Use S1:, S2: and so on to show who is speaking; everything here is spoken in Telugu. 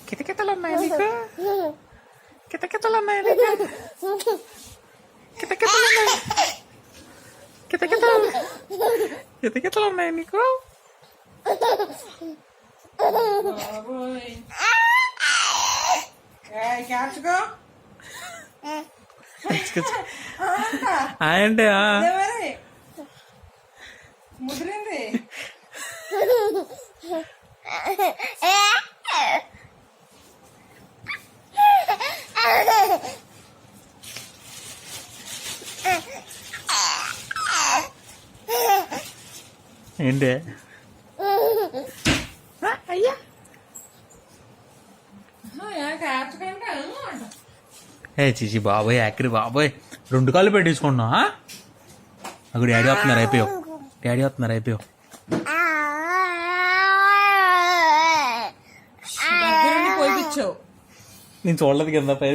S1: కితకితలు ఉన్నాయి నీకు, కితకితలు ఉన్నాయి నీకు, కితకితలు ఉన్నాయి, కితకితలు కితకితలు ఉన్నాయి నీకు. అంటే
S2: ముదిరింది.
S1: ఏంటి అయ్యా ఏ చిచి బాబోయ్ యాక్రి బాబోయ్ 2 కాళ్ళు పెట్టించుకున్నా. అక్కడ డాడీ వస్తున్నారు అయిపోయావు, డాడీ వస్తున్నారు అయిపోయావు.
S2: పోయిపించావు.
S1: నేను చూడలేదు కింద పై